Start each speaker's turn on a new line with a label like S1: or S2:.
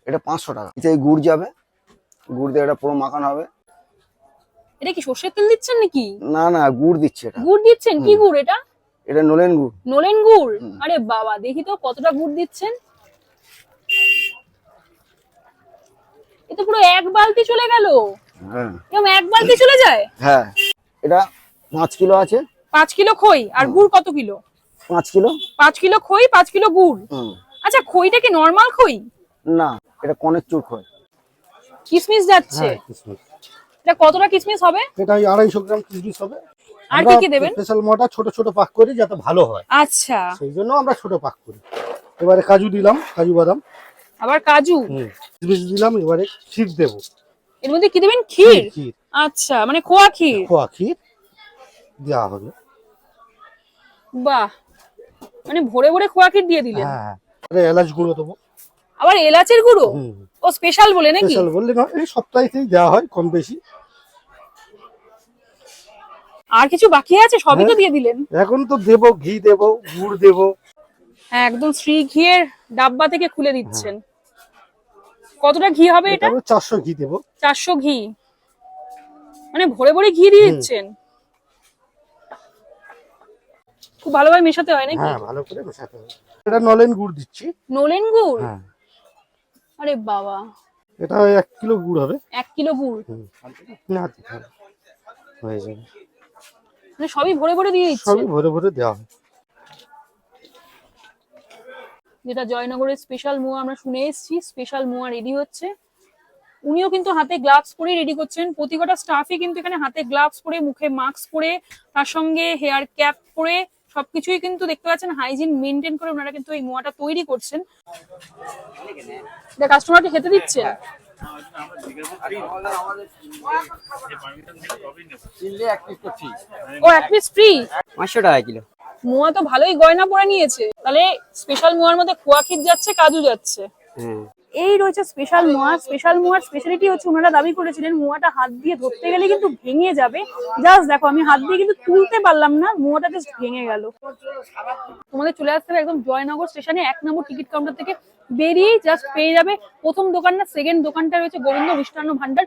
S1: এটা 500 টাকা। এতে গুড় যাবে, গুড় দিয়ে এটা পুরো মাখানো হবে।
S2: এটা কি সর্ষের তেল দিচ্ছেন নাকি?
S1: না না, গুড় দিচ্ছে এটা।
S2: গুড় দিচ্ছেন? কি গুড় এটা?
S1: এটা নলেন গুড়।
S2: নলেন গুড়? আরে বাবা, দেখি তো কতটা গুড় দিচ্ছেন। এ তো পুরো এক বালতি চলে গেল।
S1: হ্যাঁ
S2: এরকম এক বালতি চলে যায়?
S1: হ্যাঁ, এটা 5 কিলো আছে।
S2: 5 কিলো খই আর গুড় কত কিলো?
S1: 5 কিলো।
S2: 5 কিলো খই, 5 কিলো গুড়। আচ্ছা, খইটা কি নরমাল খই?
S1: না, এটা কনের চুর খই।
S2: কিশমিশ যাচ্ছে?
S3: হ্যাঁ, কিশমিশ।
S2: এটা কতটা কিশমিশ হবে?
S3: এটা 250 গ্রাম কিশমিশ হবে।
S2: আর কি কি দেবেন?
S3: স্পেশাল মোটা ছোট ছোট পাক করি যাতে ভালো হয়,
S2: আচ্ছা,
S3: সেই জন্য আমরা ছোট পাক করি। এবারে কাজু দিলাম, কাজু বাদাম।
S2: আবার কাজু।
S3: কিশমিশ দিলাম। এবারে ক্ষীর দেব।
S2: এর মধ্যে কি দেবেন? ক্ষীর?
S3: ক্ষীর,
S2: আচ্ছা, মানে খোয়া ক্ষীর।
S3: খোয়া ক্ষীর দেওয়া হবে।
S2: বাহ, মানে ভরে ভরে খোয়া ক্ষীর দিয়ে দিলেন।
S3: হ্যাঁ, আরে এলাচ গুঁড়ো দেবো।
S2: আবার এলাচের গুঁড়ো? ও স্পেশাল বলে নাকি?
S3: স্পেশাল বললে না, এই সপ্তাহেতেই দেওয়া হয় কম বেশি।
S2: আর কিছু বাকি আছে? সবই তো দিয়ে দিলেন।
S3: এখন তো দেবো, ঘি দেবো, গুড় দেবো।
S2: হ্যাঁ, একদম শ্রী ঘিয়ের ডাব্বা থেকে খুলে দিচ্ছেন। কতটা ঘি হবে এটা?
S3: 400 ঘি দেবো।
S2: 400 ঘি, মানে ভরে ভরে ঘি দিয়ে দিচ্ছেন। খুব ভালোভাবে মেশাতে হয় নাকি?
S3: হ্যাঁ, ভালো করে মেশাতে হবে। এটা নলেন গুড় দিচ্ছি।
S2: নলেন গুড়?
S3: হ্যাঁ,
S2: আরে বাবা,
S3: এটা 1 কিলো গুড় হবে।
S2: 1 কিলো গুড়?
S3: না, হয়ে যাবে।
S2: মানে সবই ভরে ভরে দিয়ে দিচ্ছেন?
S3: সবই ভরে ভরে দেওয়া হয়।
S2: যেটা জয়নগরের স্পেশাল মোয়া আমরা শুনে এসেছি, স্পেশাল মোয়া রেডি হচ্ছে। উনিও কিন্তু হাতে গ্লাভস পরে রেডি করছেন। প্রতিটা স্টাফই কিন্তু এখানে হাতে গ্লাভস পরে, মুখে মাস্ক পরে, তার সঙ্গে হেয়ার ক্যাপ পরে, সবকিছুই কিন্তু দেখতে পাচ্ছেন হাইজিন মেনটেন করে ওনারা কিন্তু এই মোয়াটা তৈরি করছেন। এটা কাস্টমারকে খেতে দিচ্ছেন? ও, 1 পিস ফ্রি?
S1: 500 টাকা কিলো।
S2: মোয়া তো ভালোই গয়না পরে নিয়েছে। তাহলে স্পেশাল মোয়ার মধ্যে খোয়া ক্ষীর যাচ্ছে, কাজু যাচ্ছে। এই রয়েছে স্পেশাল মোয়া। স্পেশাল মোয়ার স্পেশালিটি হচ্ছে, ওনারা দাবি করেছিলেন মোয়াটা হাত দিয়ে ধরতে গেলে কিন্তু ভেঙে যাবে। জাস্ট দেখো, আমি হাত দিয়ে কিন্তু তুলতে পারলাম না, মোয়াটা জাস্ট ভেঙে গেল। তোমাদের চলে আসতে হবে একদম জয়নগর স্টেশনে 1 নম্বর টিকিট কাউন্টার থেকে বেরিয়ে জাস্ট পেয়ে যাবে প্রথম দোকান না সেকেন্ড দোকানটা রয়েছে গোবিন্দ মিষ্টান্ন ভান্ডার।